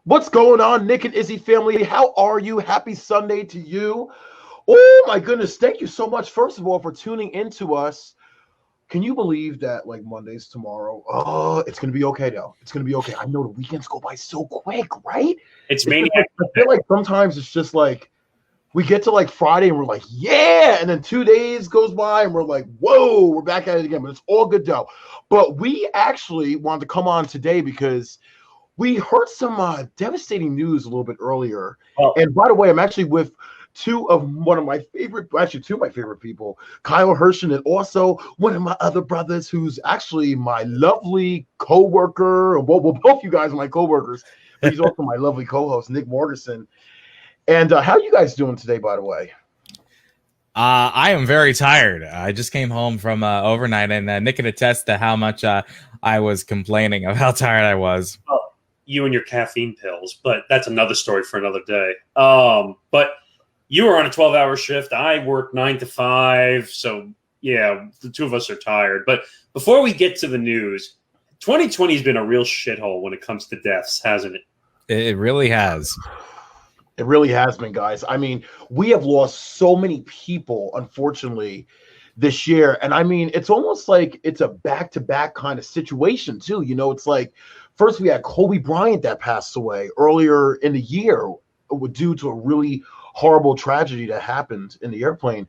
What's going on, Nick and Izzy family? How are you? Happy Sunday to you. Oh my goodness, thank you so much, first of all, for tuning into us. Can you believe that like Monday's tomorrow? Oh, it's gonna be okay though. It's gonna be okay. I know the weekends go by so quick, right? It's It's just maniac. like, I feel like sometimes it's just like we get to like Friday and we're like, yeah, and then 2 days goes by and we're like, whoa, we're back at it again. But it's all good though. But we actually wanted to come on today because we heard some devastating news a little bit earlier. Well, And by the way, I'm actually with one of my favorite, actually two of my favorite people, Kyle Hirshon, and also one of my other brothers who's actually my lovely co-worker. Well, both you guys are my co-workers, but he's also my lovely co-host, Nick Morgerson. And how are you guys doing today, by the way? I am very tired. I just came home from overnight, and Nick can attest to how much I was complaining of how tired I was. you and your caffeine pills, but that's another story for another day. But you were on a 12-hour shift. I work 9 to 5. So, yeah, the two of us are tired. But before we get to the news, 2020 has been a real shithole when it comes to deaths, hasn't it? It really has. It really has been, guys. I mean, we have lost so many people, unfortunately, this year. And I mean, it's almost like it's a back-to-back kind of situation, too. You know, it's like first we had Kobe Bryant that passed away earlier in the year due to a really horrible tragedy that happened in the airplane.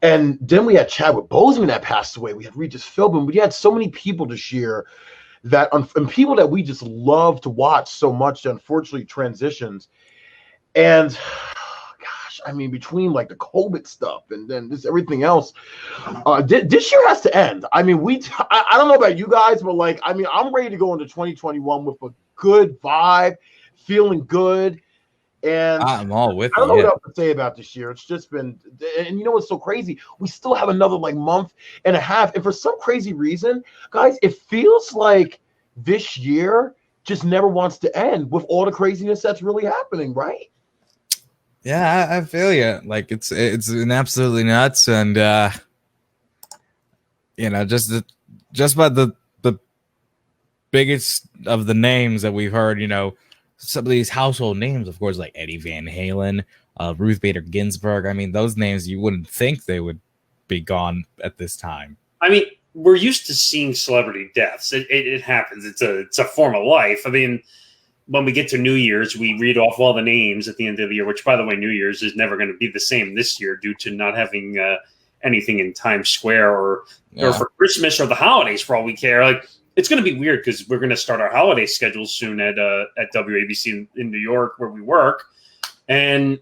And then we had Chadwick Boseman that passed away. We had Regis Philbin. We had so many people this year that and people that we just love to watch so much that unfortunately transitioned. And gosh, I mean, between like the COVID stuff and then this everything else, this year has to end. I mean, I don't know about you guys, but like, I mean, I'm ready to go into 2021 with a good vibe, feeling good. And I'm all with I don't know you. what else to say about this year. It's just been, and you know what's so crazy? We still have another like month and a half. And for some crazy reason, guys, it feels like this year just never wants to end with all the craziness that's really happening, right? Yeah, I feel you. Like it's an absolutely nuts, and just by the biggest of the names that we've heard, some of these household names, of course, like Eddie Van Halen, Ruth Bader Ginsburg. I mean, those names you wouldn't think they would be gone at this time. I mean, we're used to seeing celebrity deaths. It happens. It's a form of life. I mean, when we get to New Year's, we read off all the names at the end of the year, which, by the way, New Year's is never going to be the same this year due to not having anything in Times Square or for Christmas or the holidays, for all we care. Like, it's going to be weird because we're going to start our holiday schedule soon at WABC in New York, where we work. And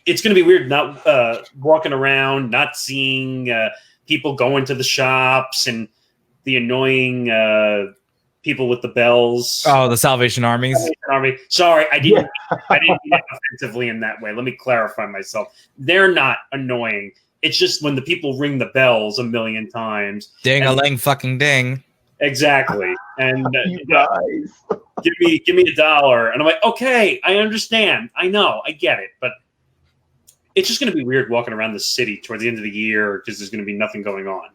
it's going to be weird not walking around, not seeing people going to the shops and the annoying people with the bells. Oh, the Salvation Armies. Sorry, I didn't mean it offensively in that way. Let me clarify myself. They're not annoying. It's just when the people ring the bells a million times. Ding-a-ling fucking ding. Exactly. And You guys. give me $1. And I'm like, okay, I understand. I know, I get it. But it's just going to be weird walking around the city towards the end of the year because there's going to be nothing going on.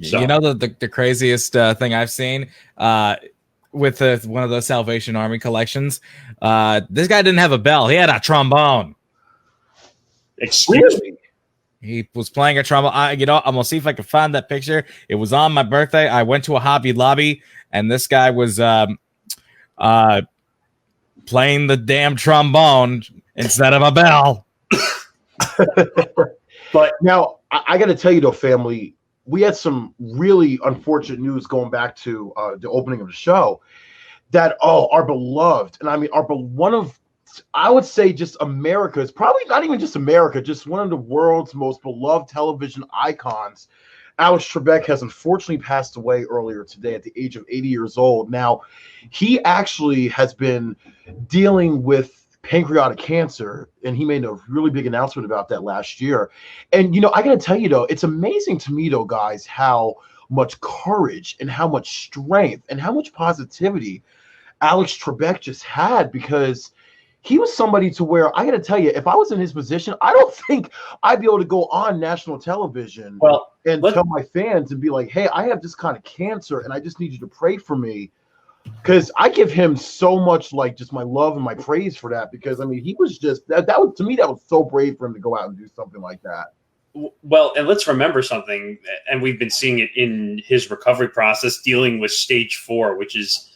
So. You know the craziest thing I've seen with one of those Salvation Army collections? This guy didn't have a bell. He had a trombone. Excuse me? He was playing a trombone. I'm going to see if I can find that picture. It was on my birthday. I went to a Hobby Lobby, and this guy was playing the damn trombone instead of a bell. But now, I got to tell you, though, family, we had some really unfortunate news going back to the opening of the show that, our beloved, and I mean, one of, I would say just America's, probably not even just America, just one of the world's most beloved television icons, AlexTrebek, has unfortunately passed away earlier today at the age of 80 years old. Now, he actually has been dealing with pancreatic cancer, and he made a really big announcement about that last year. And I gotta tell you though, it's amazing to me though, guys, how much courage and how much strength and how much positivity AlexTrebek just had, because he was somebody to where, I gotta tell you, if I was in his position, I don't think I'd be able to go on national television and tell my fans and be like, hey, I have this kind of cancer and I just need you to pray for me. Because I give him so much, like, just my love and my praise for that. Because I mean, he was just that was, to me, that was so brave for him to go out and do something like that. Well, and let's remember something, and we've been seeing it in his recovery process, dealing with stage 4, which is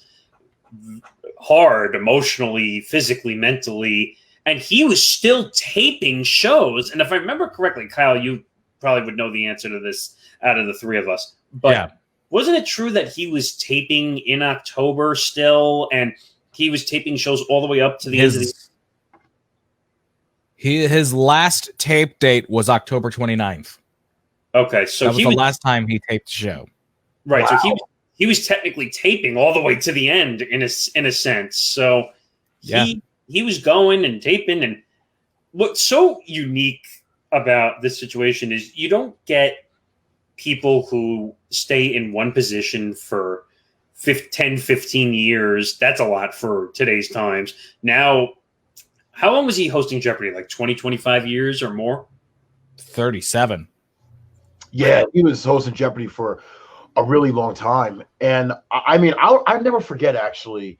hard emotionally, physically, mentally, and he was still taping shows. And if I remember correctly, Kyle, you probably would know the answer to this out of the three of us, but wasn't it true that he was taping in October still, and he was taping shows all the way up to the end of the His last tape date was October 29th. Okay, so that was the last time he taped the show. Right, wow. So he was technically taping all the way to the end in a sense. So he was going and taping, and what's so unique about this situation is you don't get people who stay in one position for 10, 15 years. That's a lot for today's times. Now, how long was he hosting Jeopardy? Like 20, 25 years or more? 37. Yeah, he was hosting Jeopardy for a really long time. And I mean, I'll never forget, actually,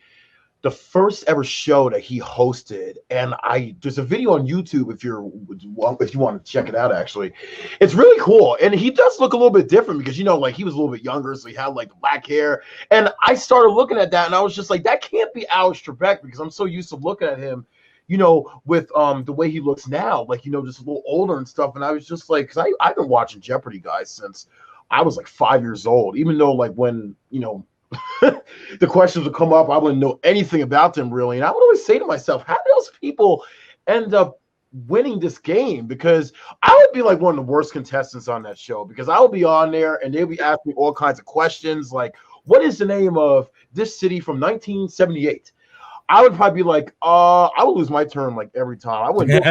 the first ever show that he hosted. And there's a video on YouTube if you want to check it out, actually. It's really cool. And he does look a little bit different because, like, he was a little bit younger, so he had, like, the black hair. And I started looking at that, and I was just like, that can't be AlexTrebek, because I'm so used to looking at him, with the way he looks now, like, just a little older and stuff. And I was just like, because I've been watching Jeopardy, guys, since I was like 5 years old, even though, like, when, the questions would come up, I wouldn't know anything about them really. And I would always say to myself, how do those people end up winning this game? Because I would be like one of the worst contestants on that show, because I would be on there and they'd be asking me all kinds of questions like, what is the name of this city from 1978? I would probably be like, I would lose my turn like every time. I wouldn't.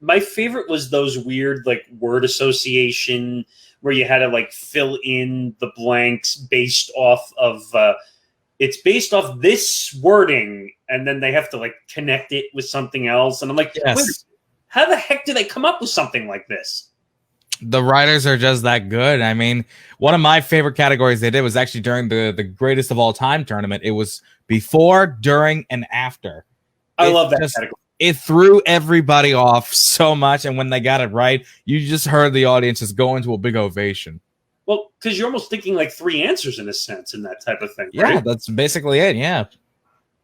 My favorite was those weird like word association where you had to like fill in the blanks based off of it's based off this wording, and then they have to like connect it with something else. And I'm like, wait, how the heck do they come up with something like this? The writers are just that good. I mean, one of my favorite categories they did was actually during the greatest of all time tournament. It was before, during, and after. I love that category. It threw everybody off so much, and when they got it right, you just heard the audience just go into a big ovation. Well, because you're almost thinking like three answers in a sense in that type of thing. Yeah, right? That's basically it. Yeah.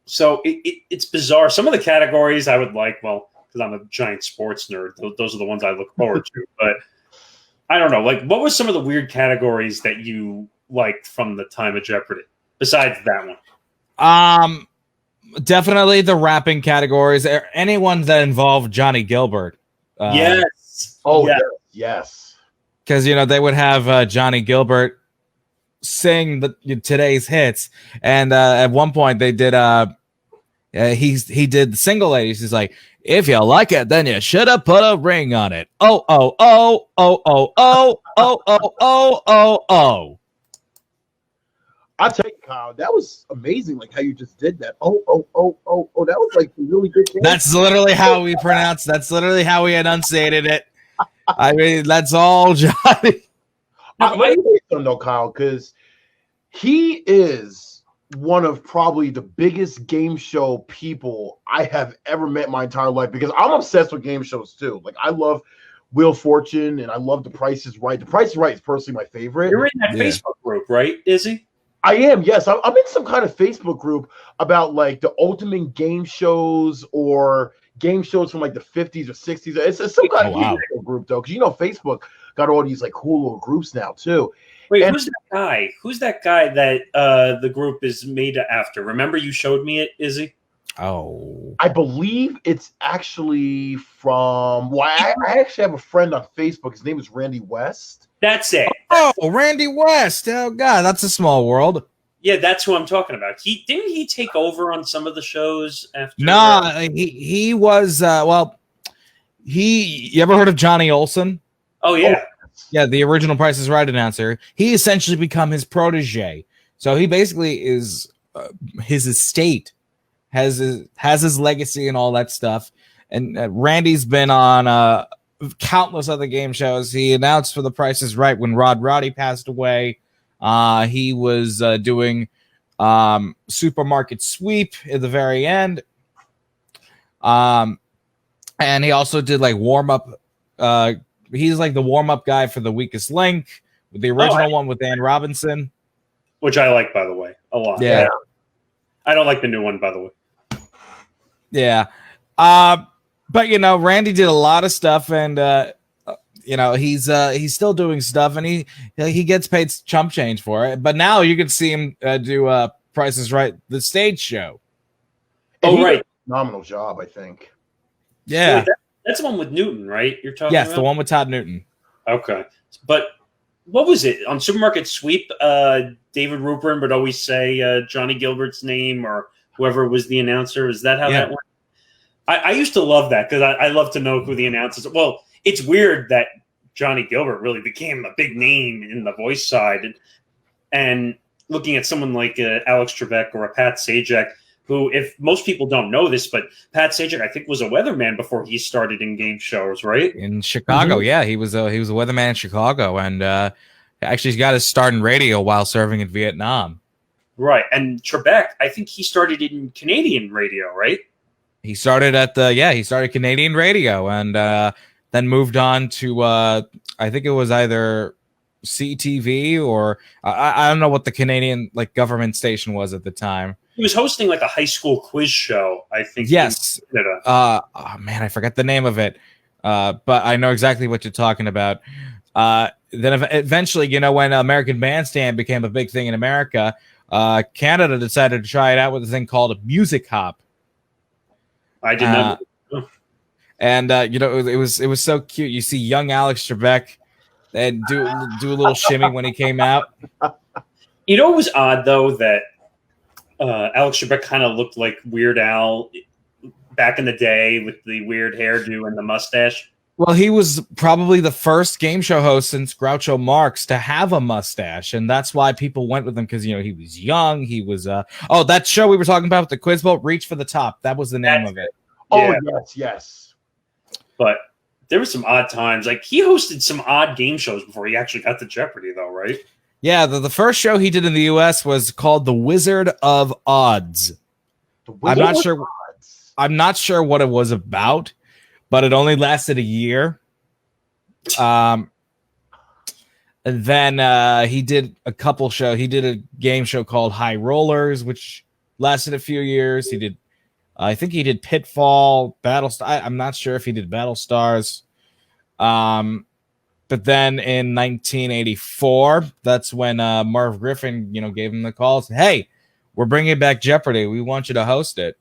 So it's bizarre. Some of the categories I would like, well, because I'm a giant sports nerd, those are the ones I look forward to. But I don't know. Like, what were some of the weird categories that you liked from the time of Jeopardy besides that one? Definitely the rapping categories. Anyone that involved Johnny Gilbert. Yes. Oh, yes. Because, they would have Johnny Gilbert sing today's hits. And at one point they did, he did the Single Ladies. He's like, if you like it, then you should have put a ring on it. Oh, oh, oh, oh, oh, oh, oh, oh, oh, oh, oh. I'll tell you, Kyle, that was amazing, like how you just did that. Oh, oh, oh, oh, oh, that was like really good. That's literally how we pronounced. That's literally how we enunciated it. I mean, that's all Johnny. Let me tell you something, though, Kyle, because he is one of probably the biggest game show people I have ever met in my entire life, because I'm obsessed with game shows, too. Like, I love Wheel of Fortune, and I love The Price is Right. The Price is Right is personally my favorite. You're in that Facebook group, right, Izzy? I am, yes. I'm in some kind of Facebook group about like the ultimate game shows or game shows from like the 50s or 60s. It's some kind of group though, because Facebook got all these like cool little groups now too. Wait, who's that guy? Who's that guy that the group is made after? Remember you showed me it, Izzy? Oh, I believe it's actually from. Well, I actually have a friend on Facebook. His name is Randy West. That's it. Oh, Randy West. Oh God, that's a small world. Yeah, that's who I'm talking about. Didn't he take over on some of the shows after? Nah, he was. You ever heard of Johnny Olson? Oh yeah, yeah, the original Price is Right announcer. He essentially become his protege. So he basically is his estate has his legacy and all that stuff. And Randy's been on countless other game shows. He announced for The Price is Right when Rod Roddy passed away. He was doing supermarket sweep at the very end. And he also did like warm up. He's like the warm up guy for The Weakest Link, with the original one with Ann Robinson, which I like, by the way, a lot. Yeah. I don't like the new one, by the way. Yeah. But you know, Randy did a lot of stuff, and you know, he's still doing stuff, and he gets paid chump change for it. But now you can see him do Price is Right, the stage show. Oh, right. Phenomenal job, I think. Yeah. Wait, that's the one with Newton, right? You're talking Yes, about? the one with Todd Newton. Okay. But what was it? On Supermarket Sweep, David Rupert would always say Johnny Gilbert's name or whoever was the announcer. Is that how that went? I used to love that because I love to know who the announcers are. Well, it's weird that Johnny Gilbert really became a big name in the voice side. And looking at someone like AlexTrebek or a Pat Sajak, who, if most people don't know this, but Pat Sajak, I think, was a weatherman before he started in game shows, right? In Chicago, yeah, he was a weatherman in Chicago, and actually, he got his start in radio while serving in Vietnam. Right, and Trebek, I think he started in Canadian radio, right? He started he started Canadian radio, and then moved on to I think it was either CTV or I don't know what the Canadian like government station was at the time. He was hosting like a high school quiz show, I think. Yes. Oh man, I forgot the name of it. But I know exactly what you're talking about. Then eventually, you know, when American Bandstand became a big thing in America, Canada decided to try it out with a thing called a music hop. I did not. And you know, it was so cute. You see young AlexTrebek and do a little shimmy when he came out. You know, it was odd though that AlexTrebek kind of looked like Weird Al back in the day with the weird hairdo and the mustache. Well, he was probably the first game show host since Groucho Marx to have a mustache, and that's why people went with him, because, you know, he was young. He was that show we were talking about, the Quiz Boat, Reach for the Top. That was the name of it. Oh, yes. But there were some odd times. Like, he hosted some odd game shows before he actually got to Jeopardy, though, right? Yeah, the first show he did in the U.S. was called The Wizard of Odds. I'm not sure what it was about, but it only lasted a year. And then he did a couple shows. He did a game show called High Rollers, which lasted a few years. He did, I think he did Pitfall, Battlestar. I'm not sure if he did Battlestars. But then in 1984, that's when Merv Griffin, you know, gave him the call. Said, hey, we're bringing back Jeopardy. We want you to host it.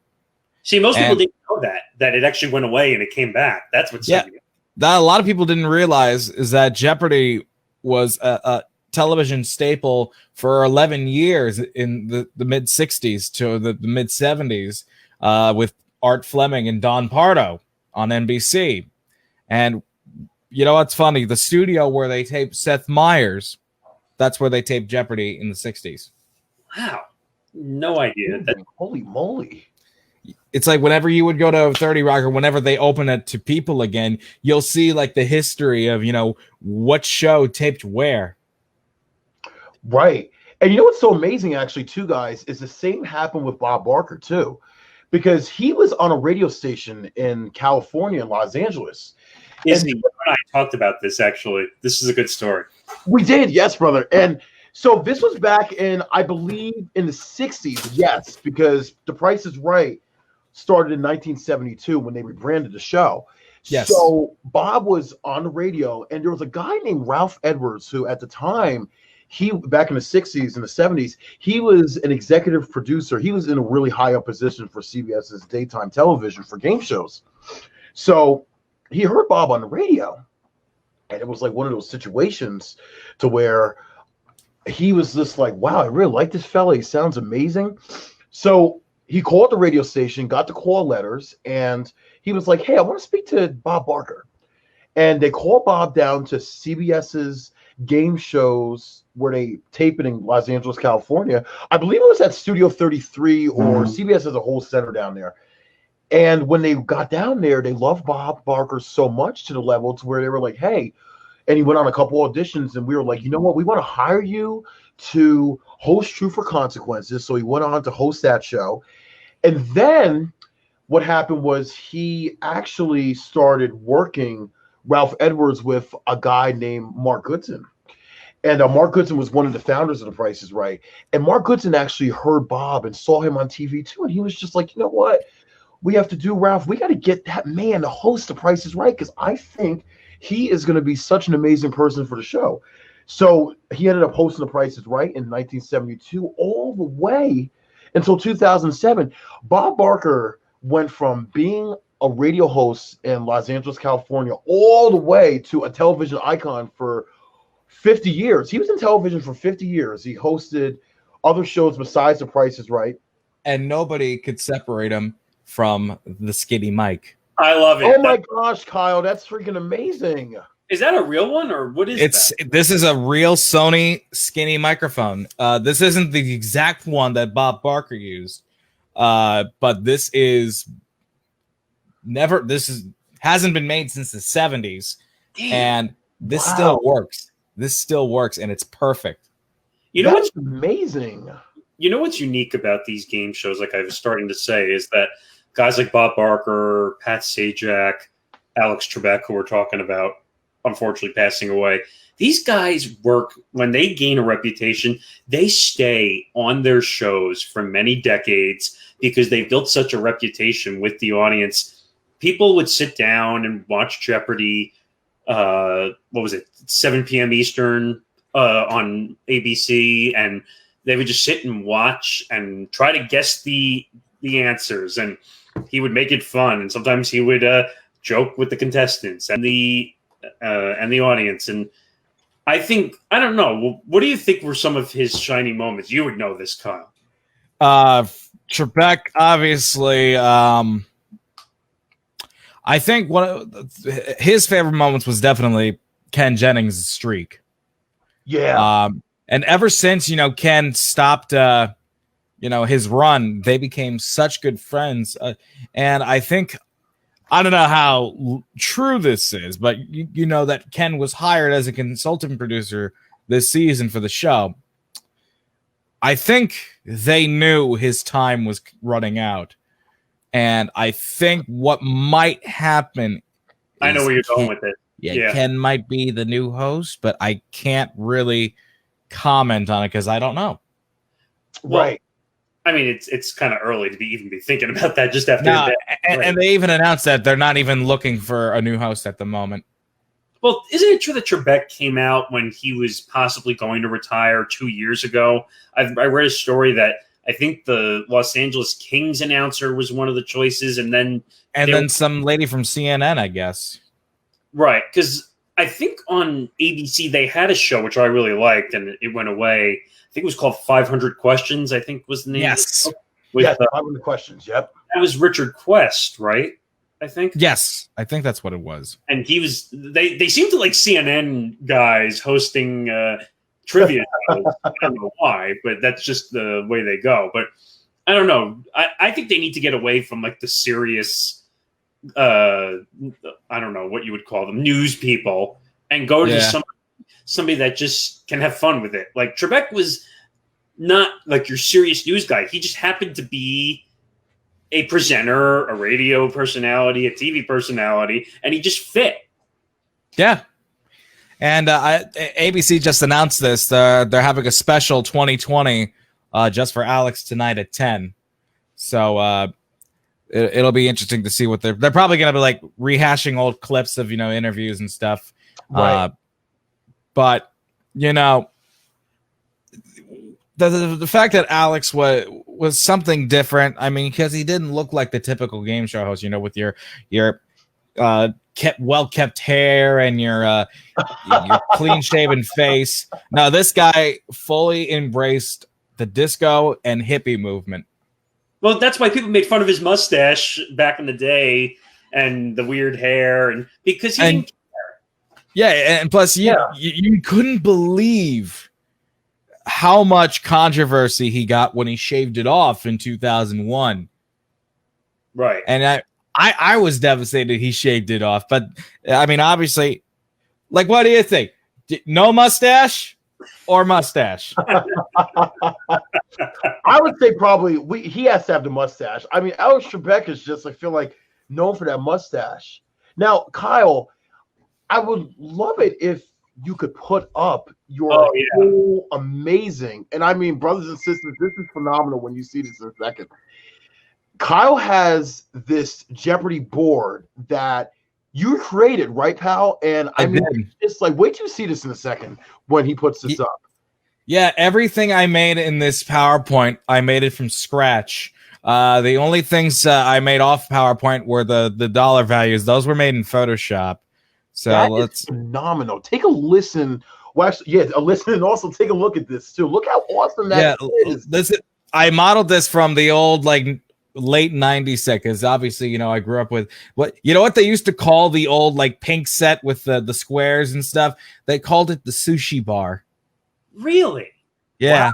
See, most people didn't know that it actually went away and it came back. That's what's that a lot of people didn't realize is that Jeopardy was a television staple for 11 years in the mid 60s to the mid 70s with Art Fleming and Don Pardo on NBC. And you know what's funny? The studio where they taped Seth Meyers, that's where they taped Jeopardy in the 60s. Wow. No idea. Holy moly. It's like whenever you would go to 30 Rock or whenever they open it to people again, you'll see like the history of, you know, what show taped where. Right. And you know what's so amazing, actually, too, guys, is the same happened with Bob Barker, too, because he was on a radio station in California, in Los Angeles. You and I talked about this, actually. This is a good story. We did, yes, brother. And so this was back in, I believe, in the 60s, yes, because The Price is Right started in 1972 when they rebranded the show. Yes. So Bob was on the radio, and there was a guy named Ralph Edwards who, at the time, back in the 60s and the 70s, he was an executive producer. He was in a really high up position for CBS's daytime television for game shows. So he heard Bob on the radio, and it was like one of those situations to where he was just like, wow, I really like this fella. He sounds amazing. So he called the radio station, got the call letters, and he was like, hey, I want to speak to Bob Barker. And they called Bob down to CBS's game shows where they tape it in Los Angeles, California. I believe it was at Studio 33 or CBS has a whole center down there. And when they got down there, they loved Bob Barker so much to the level to where they were like, hey, and he went on a couple auditions, and we were like, you know what, we want to hire you to host True for Consequences. So he went on to host that show. And then what happened was he actually started working Ralph Edwards with a guy named Mark Goodson. And Mark Goodson was one of the founders of The Price is Right. And Mark Goodson actually heard Bob and saw him on TV too. And he was just like, you know what? We have to do, Ralph. We got to get that man to host The Price is Right, because I think he is going to be such an amazing person for the show. So he ended up hosting The Price is Right in 1972 all the way until 2007. Bob Barker went from being a radio host in Los Angeles, California, all the way to a television icon for 50 years. He was in television for 50 years. He hosted other shows besides The Price is Right. And nobody could separate him from the skinny mic. I love it. Oh my gosh, Kyle, that's freaking amazing. Is that a real one, or what is that? This is a real Sony skinny microphone. This isn't the exact one that Bob Barker used. But this hasn't been made since the 70s. Damn. And this still works. This still works, and it's perfect. You know what's amazing? You know what's unique about these game shows, like I was starting to say, is that guys like Bob Barker, Pat Sajak, Alex Trebek, who we're talking about, unfortunately passing away, these guys work, when they gain a reputation, they stay on their shows for many decades because they built such a reputation with the audience. People would sit down and watch Jeopardy, 7 p.m. Eastern on ABC, and they would just sit and watch and try to guess the answers, and he would make it fun. And sometimes he would joke with the contestants and the audience. And I don't know. What do you think were some of his shining moments? You would know this, Kyle. Trebek, obviously. I think one of his favorite moments was definitely Ken Jennings' streak. Yeah. And ever since, Ken stopped, his run, they became such good friends. And I don't know how true this is, but you know that Ken was hired as a consultant producer this season for the show. I think they knew his time was running out. And I think what might happen, I know where you're going with it. Yeah, Ken might be the new host, but I can't really comment on it because I don't know. Right. I mean, it's kind of early to even be thinking about that just after that. And they even announced that they're not even looking for a new host at the moment. Well, isn't it true that Trebek came out when he was possibly going to retire 2 years ago? I read a story that I think the Los Angeles Kings announcer was one of the choices, and then some lady from CNN, I guess. Right, because I think on ABC they had a show which I really liked, and it went away. I think it was called 500 Questions, I think was the name. Yes. Yes, 500 Questions, yep. That was Richard Quest, right? I think. Yes, I think that's what it was. And he was, they seemed to like CNN guys hosting trivia shows. I don't know why, but that's just the way they go. But I don't know. I think they need to get away from like the serious, I don't know what you would call them, news people, and go to somebody that just can have fun with it. Like Trebek was not like your serious news guy. He just happened to be a presenter, a radio personality, a TV personality, and he just fit. Yeah. And ABC just announced this. They're having a special 2020 just for Alex tonight at 10. So it'll be interesting to see what they're probably going to be like rehashing old clips of, interviews and stuff. Right. But, the fact that Alex was something different. I mean, because he didn't look like the typical game show host, with your well-kept hair and your clean-shaven face. No, this guy fully embraced the disco and hippie movement. Well, that's why people made fun of his mustache back in the day and the weird hair, and because he didn't care. Yeah, and plus, you couldn't believe how much controversy he got when he shaved it off in 2001. Right. And I was devastated he shaved it off. But, I mean, obviously, like, what do you think? No mustache? or mustache? I would say probably he has to have the mustache. I mean, AlexTrebek is just, I feel like, known for that mustache. Now, Kyle, I would love it if you could put up your whole amazing, and I mean, brothers and sisters, this is phenomenal when you see this in a second. Kyle has this Jeopardy board that you created, right, pal? And I mean, it's like, wait till you see this in a second when he puts this up. Yeah, everything I made in this PowerPoint, I made it from scratch. The only things I made off PowerPoint were the dollar values. Those were made in Photoshop. So that's phenomenal. Take a listen. Well, actually, yeah, a listen, and also take a look at this too. Look how awesome that is. I modeled this from the old late 90s set, because obviously, I grew up with what they used to call the old pink set with the squares and stuff. They called it the sushi bar. Really? Yeah.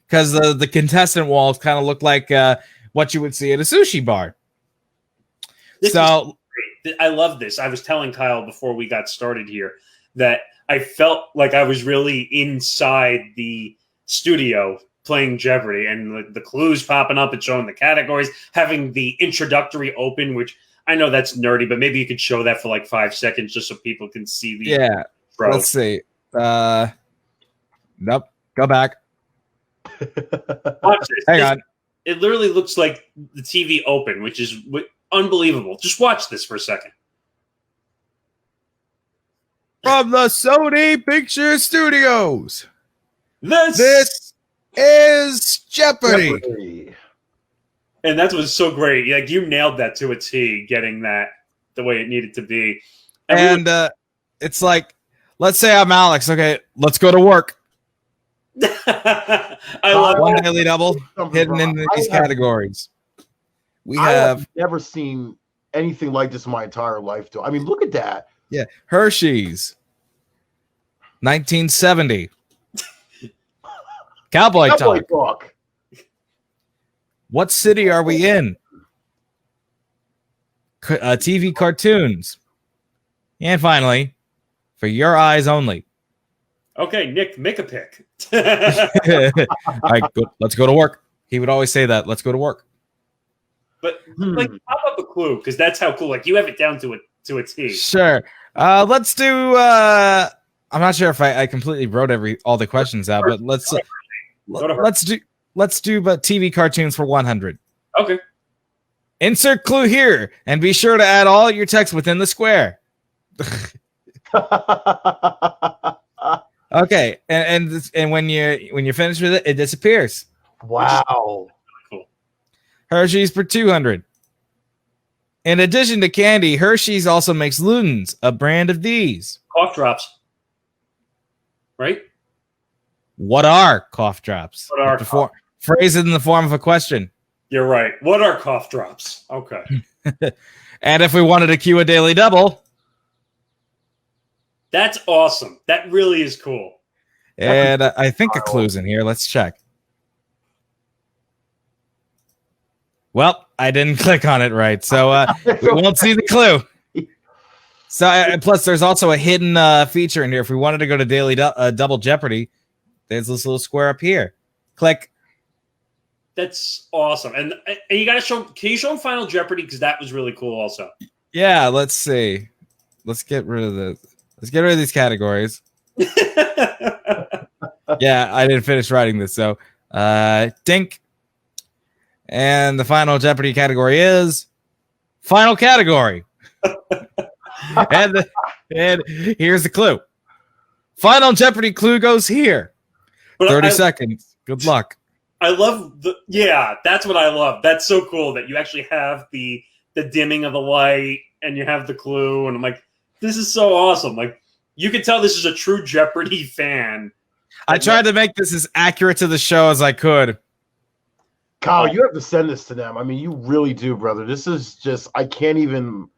Because the contestant walls kind of look like what you would see at a sushi bar. I love this. I was telling Kyle before we got started here that I felt like I was really inside the studio playing Jeopardy, and the clues popping up and showing the categories, having the introductory open, which I know that's nerdy, but maybe you could show that for 5 seconds just so people can see the intro. Let's see. Nope. Go back. Watch this. Hang on. It literally looks like the TV open, which is unbelievable. Just watch this for a second. From the Sony Picture Studios, this is Jeopardy. And that's what's so great. You nailed that to a T, getting that the way it needed to be. And it's like, let's say I'm Alex. Okay, let's go to work. I love one daily double hidden in these categories. I have never seen anything like this in my entire life, though. I mean, look at that. Yeah, Hershey's, 1970. Cowboy Talk. What city are we in? TV cartoons. And finally, for your eyes only. Okay, Nick, make a pick. All right, let's go to work. He would always say that. Let's go to work. But pop up a clue, because that's how cool. You have it down to a T. Sure. Let's do. I'm not sure if I completely wrote all the questions out, but let's do TV cartoons for 100. Okay. Insert clue here, and be sure to add all your text within the square. Okay, and when you're finished with it, it disappears. Wow. Cool. Hershey's for 200. In addition to candy, Hershey's also makes Ludens, a brand of these. Cough drops. Right? What are cough drops? Phrase it in the form of a question. You're right. What are cough drops? Okay. And if we wanted to cue a daily double. That's awesome. That really is cool. And I think a clue's in here. Let's check. Well, I didn't click on it right, so we won't see the clue. So, plus, there's also a hidden feature in here. If we wanted to go to Daily Double Jeopardy, there's this little square up here. Click. That's awesome. And you got to show. Can you show them Final Jeopardy? Because that was really cool, also. Yeah. Let's see. Let's get rid of these categories. Yeah, I didn't finish writing this, so dink. And the Final Jeopardy category is Final Category. and here's the clue. Final Jeopardy clue goes here. But 30 seconds. Good luck. I love that's what I love. That's so cool that you actually have the dimming of the light and you have the clue. And I'm like, this is so awesome. You can tell this is a true Jeopardy fan. I tried to make this as accurate to the show as I could. Kyle, you have to send this to them. I mean, you really do, brother. This is just, I can't even,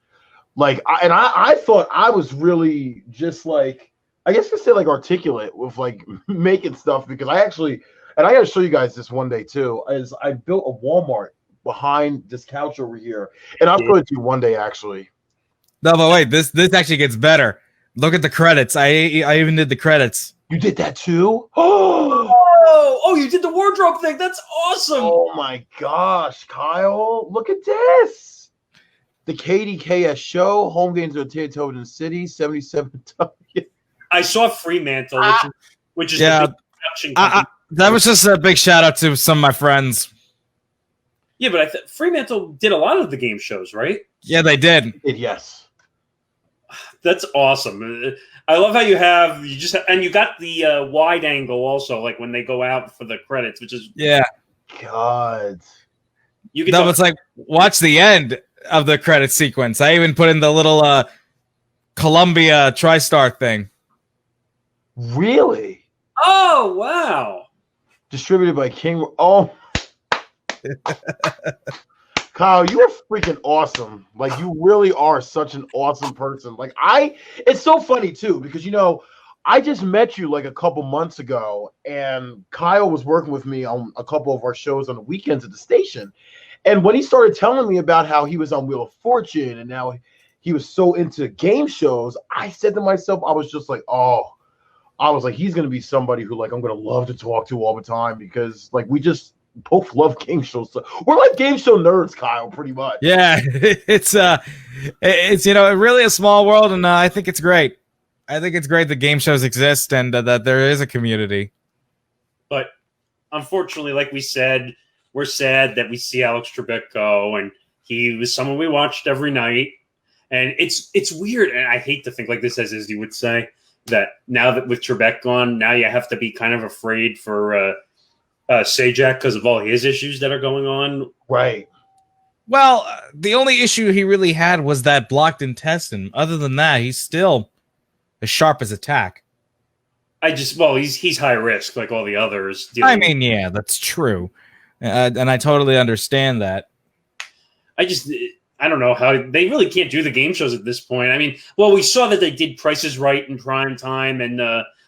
I thought I was really just I guess you say articulate with making stuff, because I actually, and I got to show you guys this one day too, is I built a Walmart behind this couch over here, and I'll show it to you one day actually. No, but wait, this actually gets better. Look at the credits. I even did the credits. You did that too? Oh, you did the wardrobe thing. That's awesome. Oh my gosh, Kyle. Look at this. The KDKS show, home games are Towton City, 77 W. I saw Fremantle, which is yeah. the big production company. That was just a big shout out to some of my friends. Yeah, but Fremantle did a lot of the game shows, right? Yeah, they did. Yes. That's awesome. I love how you got the wide angle also, like when they go out for the credits, which is God. You can. No, it's like watch the end of the credit sequence. I even put in the little Columbia TriStar thing. Really? Oh wow! Distributed by King. Oh. Kyle, you are freaking awesome. Like, you really are such an awesome person. Like, it's so funny too, because, I just met you like a couple months ago, and Kyle was working with me on a couple of our shows on the weekends at the station. And when he started telling me about how he was on Wheel of Fortune and now he was so into game shows, I said to myself, I was just like, he's going to be somebody who, like, I'm going to love to talk to all the time, because, like, we just both love game shows. So we're like game show nerds, Kyle, pretty much. Yeah, it's really a small world, and I think it's great. I think it's great that game shows exist and that there is a community. But unfortunately, like we said, we're sad that we see AlexTrebek go, and he was someone we watched every night. And it's weird, and I hate to think like this, as you would say, that now that with Trebek gone, now you have to be kind of afraid for Sajak because of all his issues that are going on. Right. Well, the only issue he really had was that blocked intestine. Other than that, he's still as sharp as a tack. He's high risk like all the others. Yeah, that's true. And I totally understand that. I don't know how they really can't do the game shows at this point. I mean, we saw that they did Price is Right in prime time and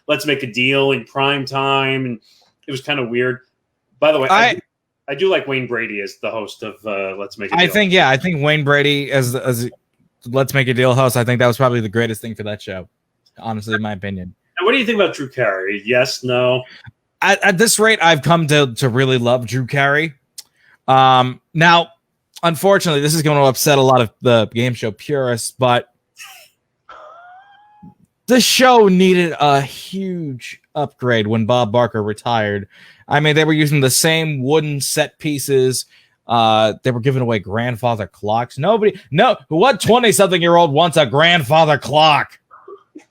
Let's Make a Deal in prime time, and it was kind of weird. By the way, I do like Wayne Brady as the host of Let's Make a Deal. I think Wayne Brady as Let's Make a Deal host, I think that was probably the greatest thing for that show. Honestly, in my opinion. Now, what do you think about Drew Carey? Yes, no? At this rate, I've come to really love Drew Carey. Now, unfortunately, this is going to upset a lot of the game show purists, but the show needed a huge upgrade when Bob Barker retired. I mean, they were using the same wooden set pieces. They were giving away grandfather clocks. What 20-something-year-old wants a grandfather clock?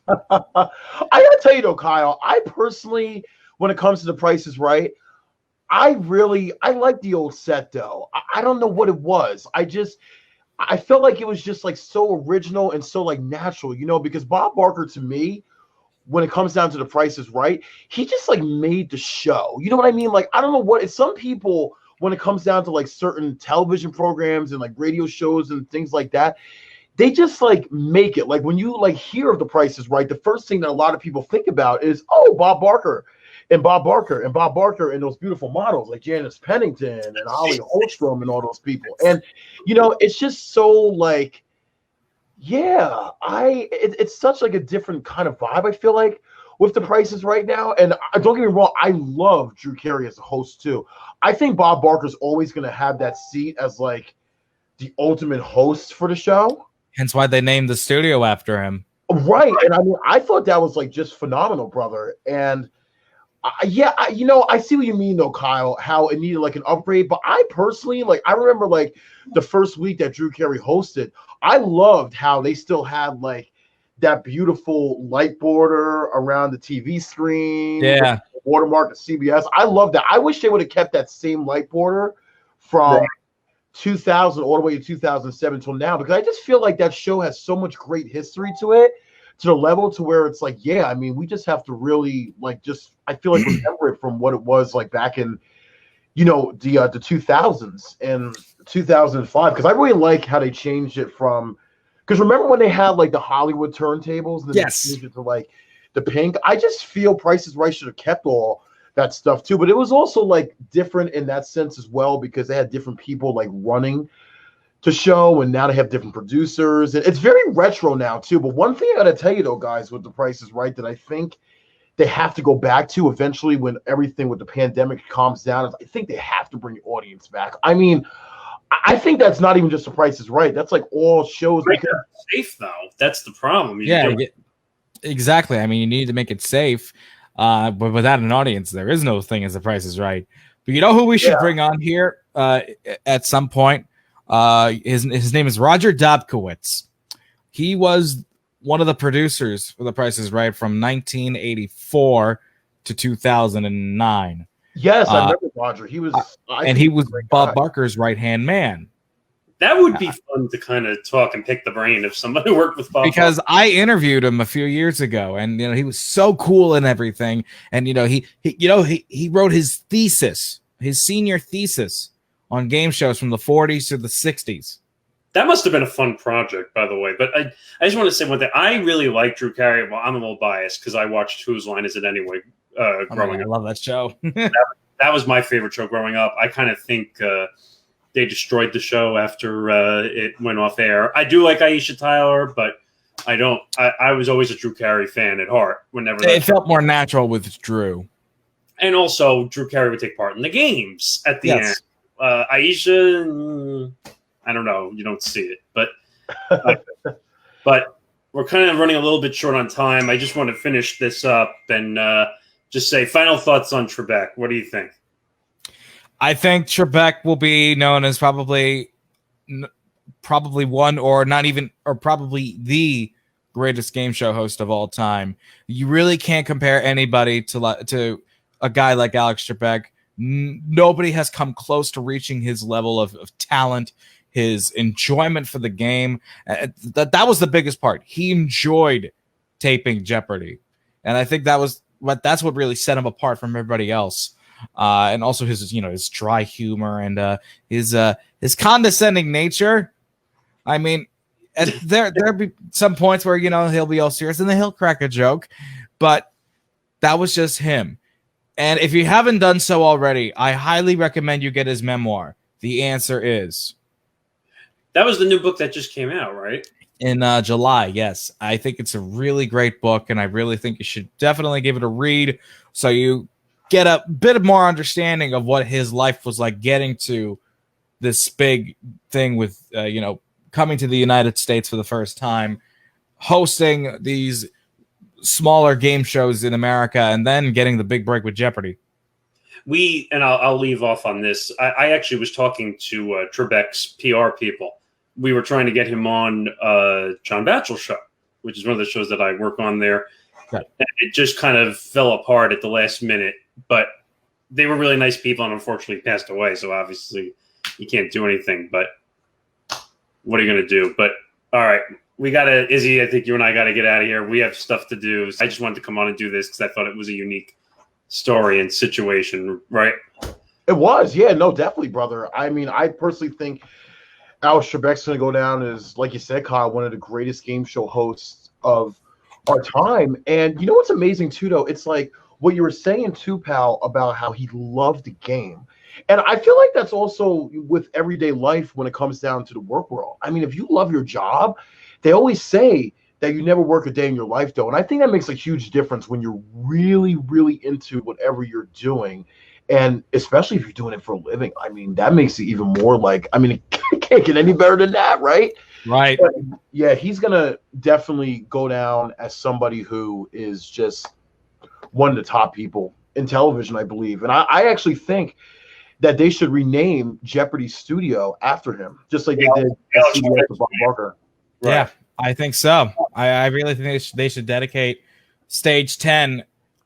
I gotta tell you though, Kyle, I personally, when it comes to The Price is Right, I like the old set though. I don't know what it was. I felt like it was just like so original and so like natural, because Bob Barker, to me, when it comes down to The Price is Right, he just like made the show. You know what I mean? Like, I don't know what some people, when it comes down to like certain television programs and like radio shows and things like that, they just like make it. Like when you like hear of The Price is Right, the first thing that a lot of people think about is, Bob Barker and those beautiful models like Janice Pennington and Holly Holstrom and all those people. And, it's just so like, yeah, it's such like a different kind of vibe, I feel like, with The Price is Right now. And don't get me wrong, I love Drew Carey as a host too. I think Bob Barker's always going to have that seat as like the ultimate host for the show. Hence why they named the studio after him. Right. And I mean, I thought that was like just phenomenal, brother. And I see what you mean though, Kyle, how it needed like an upgrade. But I personally, like, I remember like the first week that Drew Carey hosted, I loved how they still had like that beautiful light border around the TV screen. Yeah. Watermark at CBS. I love that. I wish they would have kept that same light border from 2000 all the way to 2007 till now, because I just feel like that show has so much great history to it, to the level to where it's like, yeah, I mean, we just have to really like I feel like remember it from what it was like back in, the 2000s and 2005, because I really like how they changed it from, because remember when they had like the Hollywood turntables and then they changed it to like the pink. I just feel Price is Right should have kept all that stuff too, but it was also like different in that sense as well, because they had different people like running to show, and now they have different producers. It's very retro now too. But one thing I got to tell you though, guys, with The Price is Right, that I think they have to go back to eventually when everything with the pandemic calms down. I think they have to bring the audience back. I mean, I think that's not even just The Price is Right. That's like all shows. Make it safe though. That's the problem. Exactly. I mean, you need to make it safe. But without an audience, there is no thing as The Price is Right. But you know who we should bring on here at some point? His name is Roger Dobkowitz. He was one of the producers for The Price is Right from 1984 to 2009. Yes, I remember Roger. He was Bob Barker's right-hand man. That would be fun to kind of talk and pick the brain of somebody who worked with Bob. Because I interviewed him a few years ago, and he was so cool and everything. And he wrote his thesis, his senior thesis, on game shows from the 40s to the 60s. That must have been a fun project, by the way. But I just want to say one thing. I really like Drew Carey. Well, I'm a little biased because I watched Whose Line Is It Anyway growing up. I love that show. that was my favorite show growing up. I kind of think they destroyed the show after it went off air. I do like Aisha Tyler, but I don't. I was always a Drew Carey fan at heart. It felt more natural with Drew. And also, Drew Carey would take part in the games at the end. Aisha, I don't know. You don't see it, but we're kind of running a little bit short on time. I just want to finish this up and just say final thoughts on Trebek. What do you think? I think Trebek will be known as probably one or not even or probably the greatest game show host of all time. You really can't compare anybody to a guy like Alex Trebek. Nobody has come close to reaching his level of talent, his enjoyment for the game. That was the biggest part. He enjoyed taping Jeopardy, and I think that's what really set him apart from everybody else. And also his dry humor and his condescending nature. I mean, there'll be some points where he'll be all serious and then he'll crack a joke, but that was just him. And if you haven't done so already, I highly recommend you get his memoir. The Answer Is. That was the new book that just came out, right? In July, yes. I think it's a really great book, and I really think you should definitely give it a read so you get a bit more understanding of what his life was like getting to this big thing with, coming to the United States for the first time, hosting these smaller game shows in America, and then getting the big break with Jeopardy. I'll leave off on this. I actually was talking to Trebek's PR people. We were trying to get him on John Batchel's show, which is one of the shows that I work on there. Right. And it just kind of fell apart at the last minute, but they were really nice people and unfortunately passed away. So obviously you can't do anything, but what are you going to do? But all right, Izzy, I think you and I got to get out of here. We have stuff to do. I just wanted to come on and do this because I thought it was a unique story and situation, right? It was, yeah, no, definitely, brother. I mean, I personally think Alex Trebek's going to go down as, like you said, Kyle, one of the greatest game show hosts of our time. And you know what's amazing too, though? It's like what you were saying too, pal, about how he loved the game. And I feel like that's also with everyday life when it comes down to the work world. I mean, if you love your job, they always say that you never work a day in your life, though. And I think that makes a huge difference when you're really, really into whatever you're doing. And especially if you're doing it for a living. I mean, that makes it even more like, I mean, it can't get any better than that, right? Right. But yeah, he's going to definitely go down as somebody who is just one of the top people in television, I believe. And I actually think that they should rename Jeopardy Studio after him, just like they did for Bob Barker. Right. Yeah, I think so. I really think they should dedicate Stage 10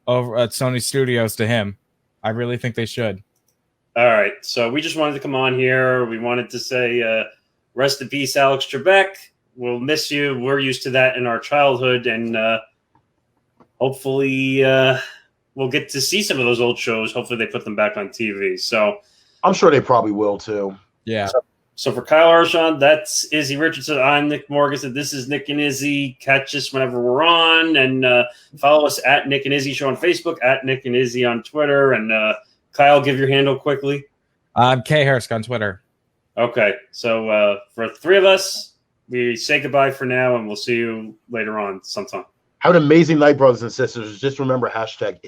over at Sony Studios to him. I really think they should. All right. So we just wanted to come on here. We wanted to say rest in peace, Alex Trebek. We'll miss you. We're used to that in our childhood. And hopefully we'll get to see some of those old shows. Hopefully they put them back on TV. So I'm sure they probably will, too. Yeah. So for Kyle Hirshon, that's Izzy Richardson. I'm Nick Morgan. This is Nick and Izzy. Catch us whenever we're on. And follow us at Nick and Izzy Show on Facebook, at Nick and Izzy on Twitter. And Kyle, give your handle quickly. I'm K Hirsk on Twitter. Okay, so for three of us, we say goodbye for now, and we'll see you later on sometime. Have an amazing night, brothers and sisters. Just remember, #IsHeLive.